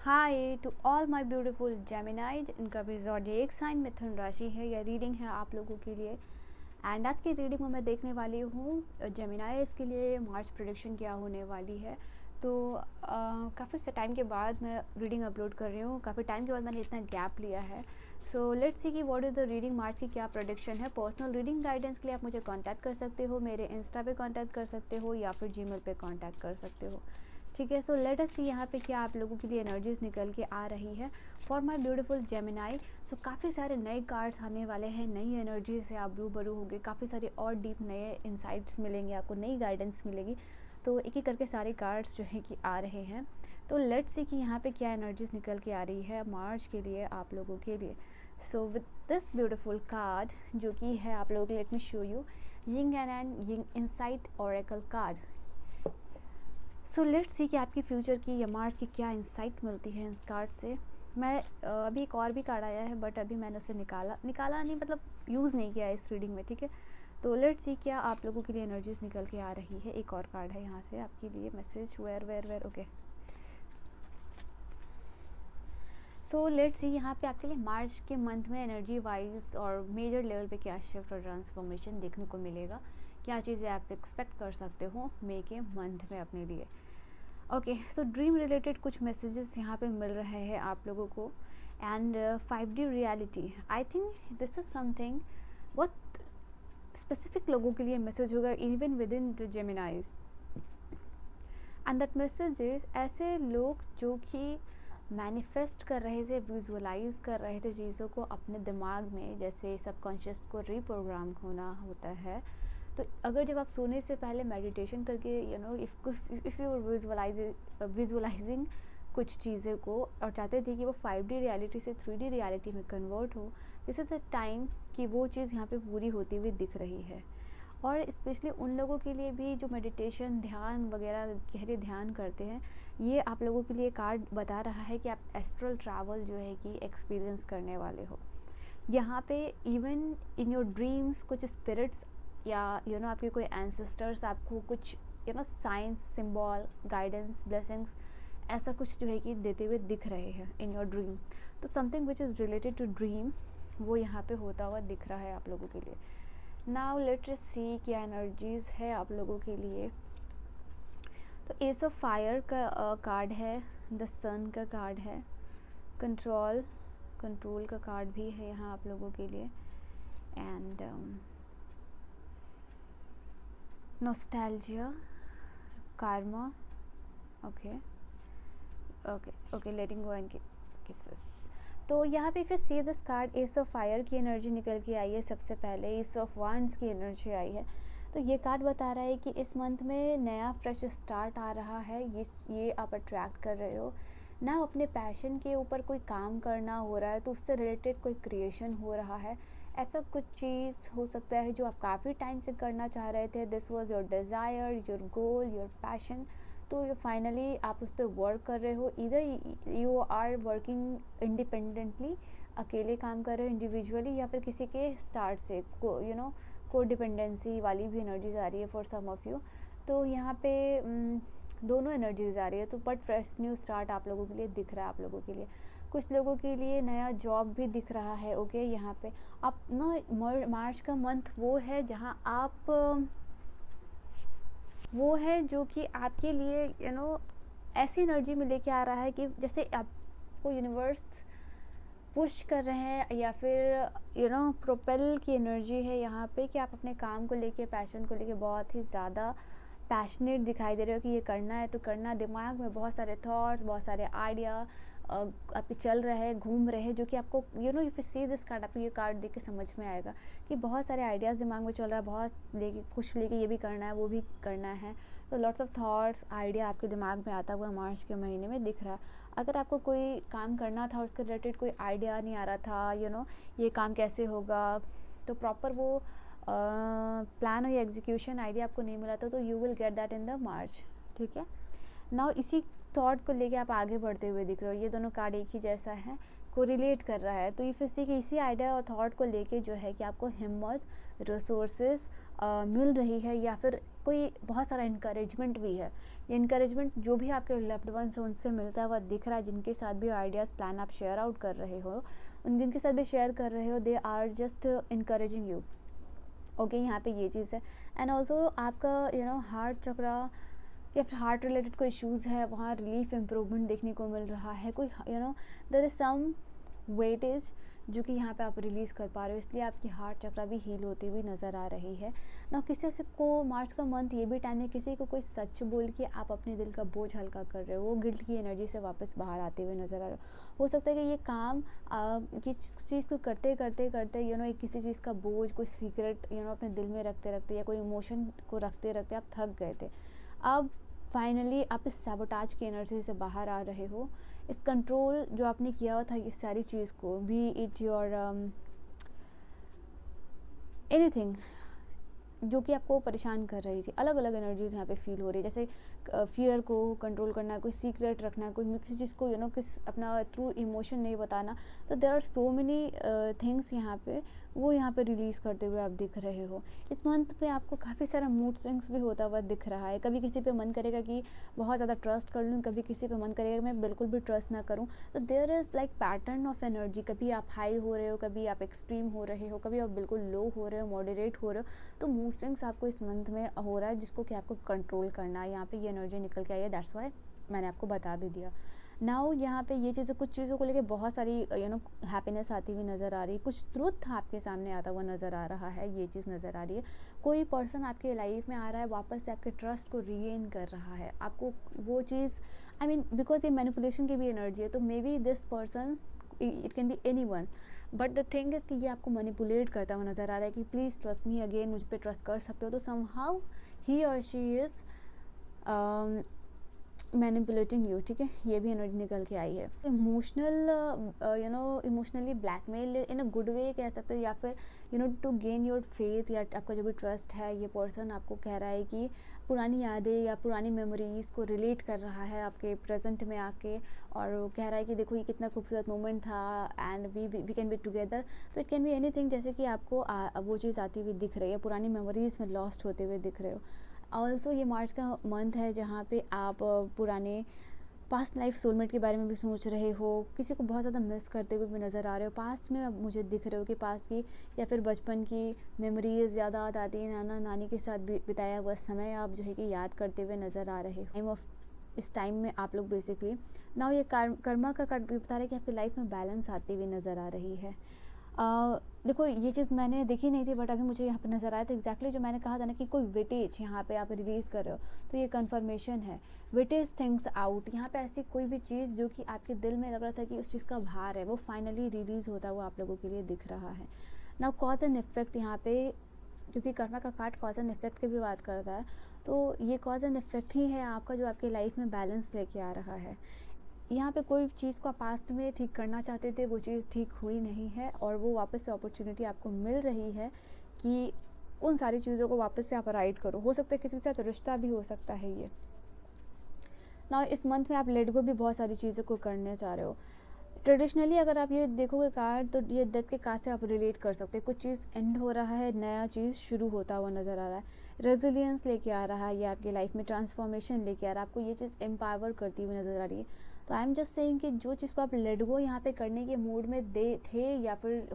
Hi to all my beautiful Geminis, इनका भी zodiac sign मिथुन राशि है। यह रीडिंग है आप लोगों के लिए। एंड आज की रीडिंग में मैं देखने वाली हूँ जेमिनाइज के लिए मार्च प्रेडिक्शन क्या होने वाली है। तो काफ़ी टाइम के बाद मैं रीडिंग अपलोड कर रही हूँ। काफ़ी टाइम के बाद मैंने इतना गैप लिया है। सो लेट्स सी कि व्हाट इज़ द रीडिंग मार्च की क्या प्रेडिक्शन है। पर्सनल रीडिंग गाइडेंस के लिए आप मुझे कांटेक्ट कर सकते हो, मेरे इंस्टा पे कांटेक्ट कर सकते हो या फिर जीमेल पे कांटेक्ट कर सकते हो। ठीक है, सो लेट अस सी यहाँ पे क्या आप लोगों के लिए एनर्जीज निकल के आ रही है फॉर माय ब्यूटीफुल जेमिनाई। सो काफ़ी सारे नए कार्ड्स आने वाले हैं, नई एनर्जी से आप रूबरू होंगे, काफ़ी सारे और डीप नए इंसाइट्स मिलेंगे आपको, नई गाइडेंस मिलेगी। तो एक एक करके सारे कार्ड्स जो है कि आ रहे हैं। तो लेट्स सी कि यहाँ पे क्या एनर्जीज निकल के आ रही है मार्च के लिए आप लोगों के लिए। So with this beautiful card जो कि है आप लोगों के लिए, let me show you yin and Ying insight Oracle card. So let's सी कि आपकी फ्यूचर की या मार्च की क्या इंसाइट मिलती है इस कार्ड से। मैं अभी एक और भी कार्ड आया है बट अभी मैंने उसे निकाला नहीं, मतलब यूज़ नहीं किया है इस रीडिंग में। ठीक है, तो लेट्स सी क्या आप लोगों के लिए एनर्जीज निकल के आ रही है। एक और कार्ड है यहाँ से आपके लिए message where okay. So let's see यहाँ पे आपके लिए मार्च के मंथ में एनर्जी वाइज और मेजर लेवल पे क्या शिफ्ट और ट्रांसफॉर्मेशन देखने को मिलेगा, क्या चीज़ें आप एक्सपेक्ट कर सकते हो मे के मंथ में अपने लिए। ओके, सो ड्रीम रिलेटेड कुछ मैसेजेस यहाँ पे मिल रहे हैं आप लोगों को। And 5D reality, I think this is something बहुत स्पेसिफिक लोगों के लिए मैसेज होगा, even with in the जेमिनाइज। And that message is ऐसे लोग जो कि मैनिफेस्ट कर रहे थे, विजुअलाइज कर रहे थे चीज़ों को अपने दिमाग में, जैसे सबकॉन्शियस को रीप्रोग्राम होना होता है। तो अगर जब आप सोने से पहले मेडिटेशन करके इफ़ यू विजुअलाइजिंग कुछ चीज़ें को और चाहते थे कि वो 5D रियलिटी से 3D रियलिटी में कन्वर्ट हो, दिस इज़ द टाइम कि वो चीज़ यहाँ पे पूरी होती हुई दिख रही है। और स्पेशली उन लोगों के लिए भी जो मेडिटेशन ध्यान वगैरह गहरे ध्यान करते हैं, ये आप लोगों के लिए कार्ड बता रहा है कि आप एस्ट्रल ट्रैवल जो है कि एक्सपीरियंस करने वाले हो। यहाँ पे इवन इन योर ड्रीम्स कुछ स्पिरिट्स या आपके कोई एंसेस्टर्स आपको कुछ साइंस सिंबल गाइडेंस ब्लेसिंग्स ऐसा कुछ जो है कि देते हुए दिख रहे हैं इन योर ड्रीम। तो something which is related to dream वो यहाँ पे होता हुआ दिख रहा है आप लोगों के लिए। नाउ लेट्स सी क्या एनर्जीज है आप लोगों के लिए। तो एस ऑफ फायर का कार्ड है, द सन का कार्ड है, कंट्रोल का कार्ड भी है यहाँ आप लोगों के लिए। And nostalgia, karma, okay letting go and kisses. तो यहाँ पे फिर see this card S of fire की एनर्जी निकल के आई है। सबसे पहले एस ऑफ वांड्स की एनर्जी आई है। तो ये कार्ड बता रहा है कि इस मंथ में नया फ्रेश स्टार्ट आ रहा है, ये आप अट्रैक्ट कर रहे हो ना। अपने पैशन के ऊपर कोई काम करना हो रहा है तो उससे रिलेटेड कोई क्रिएशन हो रहा है, ऐसा कुछ चीज़ हो सकता है जो आप काफ़ी टाइम से करना चाह रहे थे। This was your desire, your goal, your passion. तो ये फाइनली आप उस पर वर्क कर रहे हो। इधर यू आर वर्किंग इंडिपेंडेंटली, अकेले काम कर रहे हो इंडिविजुअली, या फिर किसी के साथ से को डिपेंडेंसी वाली भी एनर्जीज आ रही है फॉर सम ऑफ यू। तो यहाँ पे दोनों एनर्जीज आ रही है। तो बट फ्रेश न्यू स्टार्ट आप लोगों के लिए दिख रहा है आप लोगों के लिए। कुछ लोगों के लिए नया जॉब भी दिख रहा है। ओके, यहाँ पे आप मार्च का मंथ वो है जहाँ आप वो है जो कि आपके लिए ऐसी एनर्जी में लेके आ रहा है कि जैसे आपको यूनिवर्स पुश कर रहे हैं, या फिर प्रोपेल की एनर्जी है यहाँ पे कि आप अपने काम को लेके, पैशन को लेके बहुत ही ज़्यादा पैशनेट दिखाई दे रहे हो कि ये करना है तो करना। दिमाग में बहुत सारे थॉट्स, बहुत सारे आइडिया आपके चल रहे हैं, घूम रहे हैं, जो कि आपको if you see this card, आपको ये कार्ड देख के समझ में आएगा कि बहुत सारे आइडियाज़ दिमाग में चल रहा है, कुछ लेके ये भी करना है वो भी करना है। तो लॉट्स ऑफ थॉट्स आइडिया आपके दिमाग में आता हुआ मार्च के महीने में दिख रहा है। अगर आपको कोई काम करना था और उसके रिलेटेड कोई आइडिया नहीं आ रहा था, ये काम कैसे होगा, तो प्रॉपर वो प्लान और एग्जीक्यूशन आइडिया आपको नहीं मिला था, तो you will get that in the March. ठीक है, नाउ इसी थॉट को लेके आप आगे बढ़ते हुए दिख रहे हो। ये दोनों कार्ड एक ही जैसा है, को रिलेट कर रहा है। तो ये फिर इसी आइडिया और थॉट को लेके जो है कि आपको हिम्मत, रिसोर्सेज मिल रही है, या फिर कोई बहुत सारा इनकरेजमेंट भी है। ये इनकरेजमेंट जो भी आपके लव्ड वंस उनसे मिलता है वह दिख रहा है, जिनके साथ भी आइडियाज़ प्लान आप शेयर आउट कर रहे हो, उन जिनके साथ भी शेयर कर रहे हो, they are just encouraging you. Okay, यहाँ पे ये चीज़ है। एंड ऑल्सो आपका हार्ट चक्रा या फिर हार्ट रिलेटेड कोई इश्यूज़ है, वहाँ रिलीफ इम्प्रूवमेंट देखने को मिल रहा है। कोई देयर इज़ सम वेटेज जो कि यहाँ पे आप रिलीज़ कर पा रहे हो, इसलिए आपकी हार्ट चक्रा भी हील होती हुई नज़र आ रही है ना। किसी से को मार्च का मंथ ये भी टाइम है किसी को कोई सच बोल के आप अपने दिल का बोझ हल्का कर रहे हो, वो गिल्ट की एनर्जी से वापस बाहर आते हुए नज़र आ रहे हो सकता है कि ये काम किस चीज़ को करते करते करते एक किसी चीज़ का बोझ, कोई सीक्रेट अपने दिल में रखते रखते या कोई इमोशन को रखते रखते आप थक गए थे। अब फाइनली आप इस सैबोटाज की एनर्जी से बाहर आ रहे हो। इस कंट्रोल जो आपने किया हुआ था इस सारी चीज़ को, बी इट योर एनीथिंग जो कि आपको परेशान कर रही थी, अलग अलग एनर्जीज यहाँ पे फील हो रही है। जैसे फियर को कंट्रोल करना, कोई सीक्रेट रखना, कोई किसी चीज़ को किस अपना ट्रू इमोशन नहीं बताना। तो there are so many things यहाँ पे रिलीज़ करते हुए आप दिख रहे हो। इस मंथ पे आपको काफ़ी सारा मूड स्विंग्स भी होता हुआ दिख रहा है। कभी किसी पे मन करेगा कि बहुत ज़्यादा ट्रस्ट कर लूँ, कभी किसी पे मन करेगा कि मैं बिल्कुल भी ट्रस्ट ना करूँ। तो there is like pattern of energy, कभी आप हाई हो रहे हो, कभी आप एक्सट्रीम हो रहे हो, कभी आप बिल्कुल लो हो रहे हो, मॉडरेट हो रहे हो। तो मूड स्विंग्स आपको इस मंथ में हो रहा है, जिसको कि आपको कंट्रोल करना है। यहाँ पे ये एनर्जी निकल के आई है, दैट्स वाई मैंने आपको बता भी दिया। नाउ यहाँ पे ये चीज़ें, कुछ चीज़ों को लेके बहुत सारी हैप्पीनेस आती हुई नज़र आ रही है, कुछ ट्रुथ आपके सामने आता हुआ नज़र आ रहा है, ये चीज़ नज़र आ रही है। कोई पर्सन आपके लाइफ में आ रहा है, वापस से आपके ट्रस्ट को रीगेन कर रहा है, आपको वो चीज़ बिकॉज ये मैनिपुलेशन की भी एनर्जी है। तो may be this person, it can be any one, but the thing is कि ये आपको मैनिपुलेट करता हुआ नज़र आ रहा है कि प्लीज़ ट्रस्ट मी अगेन, मुझ पर ट्रस्ट कर सकते हो। तो समहाउ ही और शी इज़ मैनिपुलेटिंग यू, ठीक है, ये भी एनर्जी निकल के आई है। Emotionally blackmail in a good way कह सकते हो, या फिर टू गेन योर फेथ, या आपका जो भी ट्रस्ट है, ये पर्सन आपको कह रहा है कि पुरानी यादें या पुरानी मेमोरीज़ को रिलेट कर रहा है आपके प्रेजेंट में आके, और वो कह रहा है कि देखो ये कितना खूबसूरत मोमेंट था and we can be together. तो इट कैन बी एनीथिंग, जैसे कि आपको वो चीज़ आती हुई दिख रही है, पुरानी मेमोरीज़ में लॉस्ट होते हुए दिख रहे हो। ऑल्सो ये मार्च का मंथ है जहाँ पे आप पुराने पास्ट लाइफ सोलमेट के बारे में भी सोच रहे हो, किसी को बहुत ज़्यादा मिस करते हुए भी नज़र आ रहे हो। पास्ट में अब मुझे दिख रहे हो कि पास्ट की या फिर बचपन की मेमोरीज ज़्यादा याद आती है, नाना नानी के साथ बिताया हुआ समय आप जो है कि याद करते हुए नज़र आ रहे हो। इस टाइम में आप लोग बेसिकली नाउ ये कर्मा का कार्ड बता रहा है कि आपकी लाइफ में बैलेंस आती हुई नज़र आ रही है। देखो ये चीज़ मैंने देखी नहीं थी, बट अभी मुझे यहाँ पे नज़र आया। तो एग्जैक्टली जो मैंने कहा था ना कि कोई वेटेज यहाँ पे आप रिलीज़ कर रहे हो, तो ये कन्फर्मेशन है, वेटेज थिंग्स आउट। यहाँ पे ऐसी कोई भी चीज़ जो कि आपके दिल में लग रहा था कि उस चीज़ का भार है, वो फाइनली रिलीज़ होता हुआ आप लोगों के लिए दिख रहा है। नाउ कॉज एंड इफेक्ट यहाँ पे, क्योंकि कर्मा का कार्ड कॉज एंड इफेक्ट की भी बात करता है, तो ये कॉज एंड इफेक्ट ही है आपका, जो आपकी लाइफ में बैलेंस लेके आ रहा है। यहाँ पे कोई चीज़ को पास्ट में ठीक करना चाहते थे, वो चीज़ ठीक हुई नहीं है, और वो वापस से अपॉर्चुनिटी आपको मिल रही है कि उन सारी चीज़ों को वापस से आप राइट करो। हो सकता है किसी के साथ रिश्ता भी हो सकता है ये। ना इस मंथ में आप लेट गो भी बहुत सारी चीज़ों को करने चाह रहे हो। ट्रेडिशनली अगर आप ये देखोगे कार्ड, तो ये डेथ के कार्ड से आप रिलेट कर सकते हैं। कुछ चीज़ एंड हो रहा है, नया चीज़ शुरू होता हुआ नज़र आ रहा है, रेजिलियंस लेके आ रहा है, ये आपकी लाइफ में ट्रांसफॉर्मेशन लेके आ रहा है, आपको ये चीज़ एम्पावर करती हुई नज़र आ रही है। तो आई एम जस्ट सेइंग कि जो चीज़ को आप लेट गो यहाँ पे करने के मूड में थे या फिर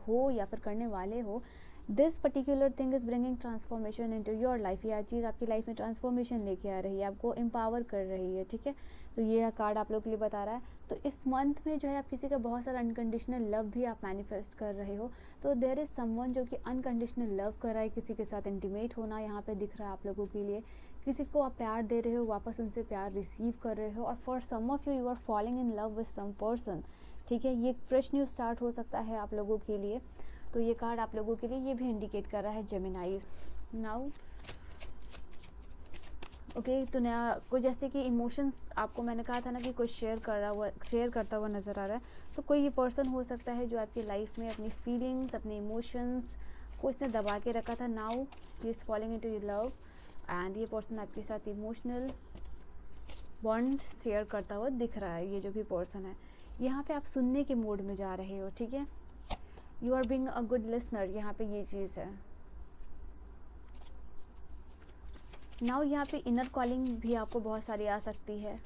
हो या फिर करने वाले हो, this particular thing is bringing transformation into your life. यह चीज़ आपकी लाइफ में ट्रांसफॉर्मेशन लेके आ रही है, आपको एम्पावर कर रही है, ठीक है। तो ये कार्ड आप लोगों के लिए बता रहा है। तो इस मंथ में जो है आप किसी का बहुत सारा अनकंडीशनल लव भी आप मैनिफेस्ट कर रहे हो। तो देयर इज़ समवन जो कि अनकंडीशनल लव कर रहा है, किसी के साथ इंटीमेट होना यहाँ पे दिख रहा है आप लोगों के लिए। किसी को आप प्यार दे रहे हो, वापस उनसे प्यार रिसीव कर रहे हो, और for some of you are falling in love with some person, ठीक है। ये फ्रेश न्यू स्टार्ट हो सकता है आप लोगों के लिए। तो ये कार्ड आप लोगों के लिए ये भी इंडिकेट कर रहा है जेमिनाइज। नाउ ओके, तो नया कोई जैसे कि इमोशंस आपको मैंने कहा था ना कि कोई शेयर करता हुआ नज़र आ रहा है। तो कोई ये पर्सन हो सकता है जो आपकी लाइफ में अपनी फीलिंग्स, अपने इमोशंस को इसने दबा के रखा था। Now he is falling into your love, and ये पर्सन आपके साथ इमोशनल बॉन्ड शेयर करता हुआ दिख रहा है। ये जो भी पर्सन है, यहाँ पे आप सुनने के मोड में जा रहे हो, ठीक है। You are being a good listener, यहाँ पे ये चीज़ है। नाउ यहाँ पे इनर कॉलिंग भी आपको बहुत सारी आ सकती है,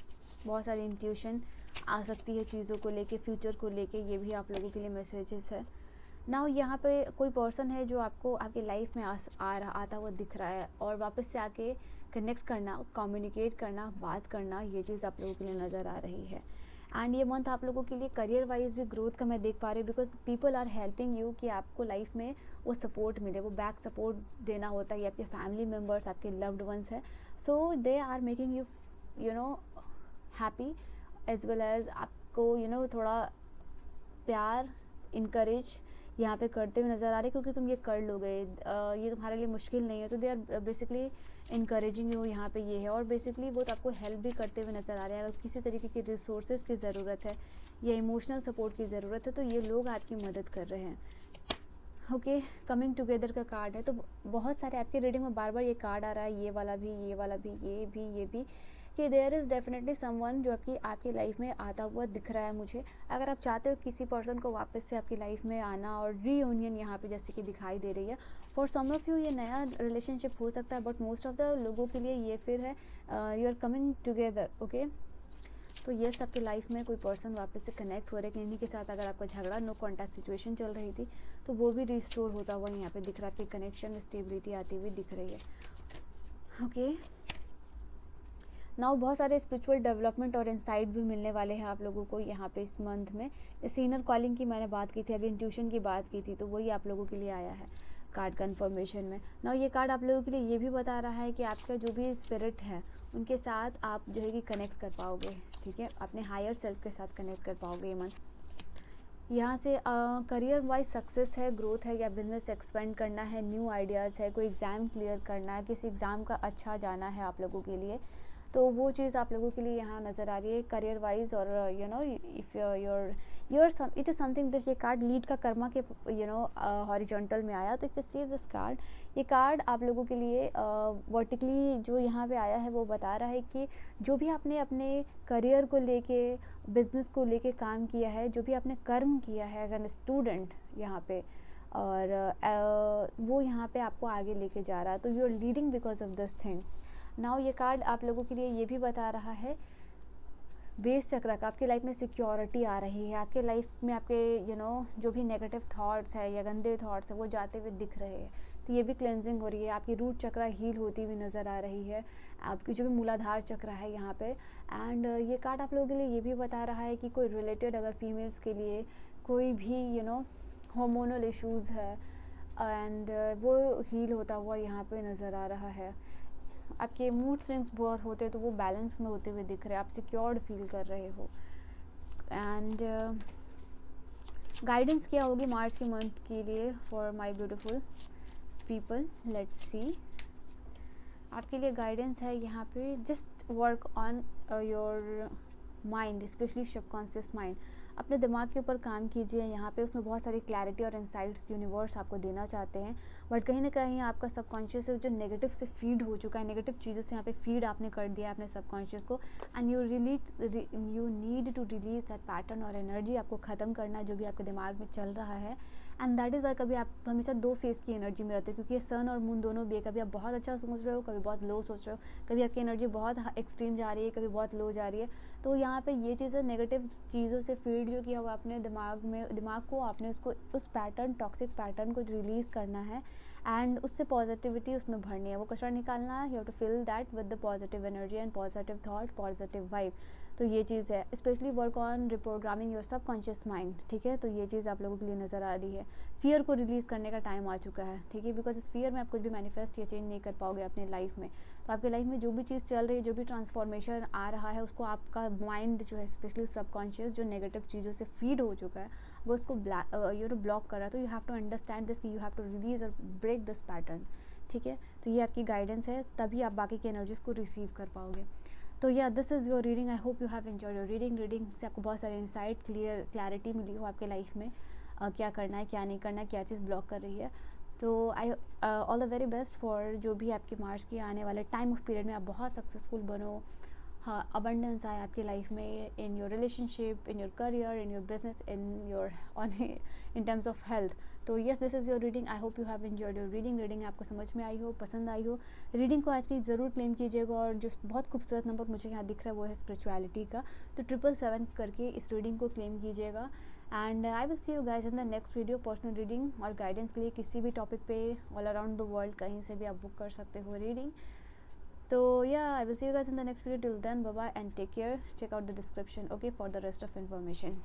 बहुत सारी इंट्यूशन आ सकती है चीज़ों को लेके, फ्यूचर को लेके, ये भी आप लोगों के लिए मैसेजेस है। नाउ यहाँ पे कोई पर्सन है जो आपको आपकी लाइफ में आता हुआ दिख रहा है, और वापस से आके कनेक्ट करना, कम्युनिकेट करना, बात करना, ये चीज़ आप लोगों के लिए नज़र आ रही है। एंड ये मंथ आप लोगों के लिए करियर वाइज भी ग्रोथ का मैं देख पा रही हूँ, because people are helping you कि आपको लाइफ में वो सपोर्ट मिले, वो बैक सपोर्ट देना होता है, ये आपके फैमिली मेम्बर्स, आपके लव्ड वंस है, so they are making you you know happy, as well as आपको थोड़ा प्यार, इनकरेज यहाँ पे करते हुए नज़र आ रहे, क्योंकि तुम ये कर लोगे, ये तुम्हारे लिए मुश्किल नहीं है, तो they are basically encouraging you, यहाँ पे ये है। और बेसिकली वो तो आपको हेल्प भी करते हुए नज़र आ रहे हैं। अगर किसी तरीके की रिसोर्सेज की ज़रूरत है या इमोशनल सपोर्ट की ज़रूरत है, तो ये लोग आपकी मदद कर रहे हैं। ओके, कमिंग टुगेदर का कार्ड है, तो बहुत सारे आपके रीडिंग में बार बार ये कार्ड आ रहा है, ये वाला भी, ये वाला भी, ये भी कि देयर इज़ डेफिनेटली समवन जो आपकी लाइफ में आता हुआ दिख रहा है मुझे। अगर आप चाहते हो किसी पर्सन को वापस से आपकी लाइफ में आना, और रीयूनियन यहाँ पे जैसे कि दिखाई दे रही है, फॉर सम ऑफ यू ये नया रिलेशनशिप हो सकता है, बट मोस्ट ऑफ द लोगों के लिए ये फिर है you are coming together. Okay, तो ये सबके लाइफ में कोई पर्सन वापस से कनेक्ट हो रहा है कि इन्हीं के साथ अगर आपका झगड़ा, नो कॉन्टैक्ट सिचुएशन चल रही थी, तो वो भी रिस्टोर होता हुआ यहाँ पे दिख रहा है, आपकी कनेक्शन, स्टेबिलिटी आती हुई दिख रही है। ओके, नाउ बहुत सारे स्पिरिचुअल डेवलपमेंट और इंसाइट भी मिलने वाले हैं आप लोगों को यहाँ पे इस मंथ में। जैसे इनर कॉलिंग की मैंने बात की थी, अभी इंट्यूशन की बात की थी, तो वही आप लोगों के लिए आया है कार्ड कन्फर्मेशन में। नाउ ये कार्ड आप लोगों के लिए ये भी बता रहा है कि आपका जो भी स्पिरिट है उनके साथ आप जो है कि कनेक्ट कर पाओगे, ठीक है, अपने हायर सेल्फ के साथ कनेक्ट कर पाओगे ये मंथ। यहाँ से करियर वाइज सक्सेस है, ग्रोथ है, या बिजनेस एक्सपेंड करना है, न्यू आइडियाज़ है, कोई एग्ज़ाम क्लियर करना है, किसी एग्ज़ाम का अच्छा जाना है आप लोगों के लिए, तो वो चीज़ आप लोगों के लिए यहाँ नज़र आ रही है करियर वाइज। और if your it is something this, ये कार्ड लीड का कर्मा के हॉरिजॉन्टल में आया, तो if you see this card, ये कार्ड आप लोगों के लिए वर्टिकली जो यहाँ पे आया है वो बता रहा है कि जो भी आपने अपने करियर को लेके, बिजनेस को लेके काम किया है, जो भी आपने कर्म किया है एज एन स्टूडेंट यहाँ पे, और वो यहाँ पे आपको आगे लेके जा रहा है, तो you are leading because of this thing. Now ये कार्ड आप लोगों के लिए ये भी बता रहा है बेस चक्र का, आपकी लाइफ में सिक्योरिटी आ रही है, आपके लाइफ में आपके जो भी नेगेटिव थॉट्स है या गंदे थॉट्स है वो जाते हुए दिख रहे हैं, तो ये भी क्लेंजिंग हो रही है, आपकी रूट चक्र हील होती हुई नज़र आ रही है, आपकी जो भी मूलाधार चक्र है यहाँ पे। एंड ये कार्ड आप लोगों के लिए ये भी बता रहा है कि कोई रिलेटेड अगर फीमेल्स के लिए कोई भी हार्मोनल इश्यूज़ है, एंड वो हील होता हुआ यहाँ पे नज़र आ रहा है। आपके मूड स्विंग्स बहुत होते हैं, तो वो बैलेंस में होते हुए दिख रहे हैं, आप सिक्योर्ड फील कर रहे हो। एंड गाइडेंस क्या होगी मार्च के मंथ के लिए for my beautiful people, let's see. आपके लिए गाइडेंस है यहाँ पे, just work on your mind, specially subconscious mind, अपने दिमाग के ऊपर काम कीजिए यहाँ पे, उसमें बहुत सारी क्लैरिटी और इंसाइट्स यूनिवर्स आपको देना चाहते हैं, बट कहीं ना कहीं आपका सबकॉन्शियस जो नेगेटिव से फीड हो चुका है, नेगेटिव चीज़ों से यहाँ पे फीड आपने कर दिया है अपने सबकॉन्शियस को, and you need to release that pattern और एनर्जी, आपको ख़त्म करना है जो भी आपके दिमाग में चल रहा है। एंड दैट इज़ वाई कभी आप हमेशा दो फेस की एनर्जी में रहते हो, क्योंकि ये सन और मून दोनों भी, कभी आप बहुत अच्छा सोच रहे हो, कभी बहुत लो सोच रहे हो, कभी आपकी एनर्जी बहुत एक्सट्रीम जा रही है, कभी बहुत लो जा रही है। तो यहाँ पे ये चीज़ें नेगेटिव चीज़ों से फीड जो किया हुआ आपने दिमाग को आपने उसको उस पैटर्न, टॉक्सिक पैटर्न को रिलीज़ करना है, एंड उससे पॉजिटिविटी उसमें भरनी है, वो कचरा निकालना है, you have to fill that with the positive energy and positive thought, positive vibe. तो ये चीज़ है, specially work on reprogramming your subconscious mind, ठीक है, तो ये चीज़ आप लोगों के लिए नज़र आ रही है। फियर को रिलीज़ करने का टाइम आ चुका है, ठीक है, बिकॉज इस फियर में आप कुछ भी मैनिफेस्ट या चेंज नहीं कर पाओगे अपने लाइफ में। तो आपकी लाइफ में जो भी चीज़ चल रही है, जो भी ट्रांसफॉर्मेशन आ रहा है, उसको आपका माइंड जो है, स्पेशली सबकॉन्शियस जो नेगेटिव चीज़ों से फीड हो चुका है, वो उसको ब्लॉक कर रहा है। तो you have to understand this कि यू हैव टू रिलीज और ब्रेक दिस पैटर्न, ठीक है। तो ये आपकी गाइडेंस है, तभी आप बाकी की एनर्जीज को रिसीव कर पाओगे। तो या this is your reading, I hope you have enjoyed your reading से आपको बहुत सारे इंसाइट, क्लैरिटी मिली हो आपके लाइफ में, क्या करना है, क्या नहीं करना है, क्या चीज़ ब्लॉक कर रही है। तो I all the very best for जो भी आपके मार्च के आने वाले टाइम ऑफ पीरियड में आप बहुत सक्सेसफुल बनो, हाँ अबंडेंस आए आपकी लाइफ में, in your relationship, in your career, in your business, in your own in terms of health. तो yes, this is your reading. I hope you have enjoyed your reading आपको समझ में आई हो, पसंद आई हो। रीडिंग को आज की ज़रूर क्लेम कीजिएगा। और जो बहुत खूबसूरत नंबर मुझे यहाँ दिख रहा है वो है स्पिरिचुअलिटी का, तो 777 करके इस रीडिंग को क्लेम कीजिएगा। And I will see you guys in the next video. Personal reading और गाइडेंस के लिए किसी भी टॉपिक पे ऑल अराउंड द वर्ल्ड कहीं से भी आप बुक कर सकते हो reading. So yeah, I will see you guys in the next video. Till then, bye bye and take care. Check out the description, okay, for the rest of information.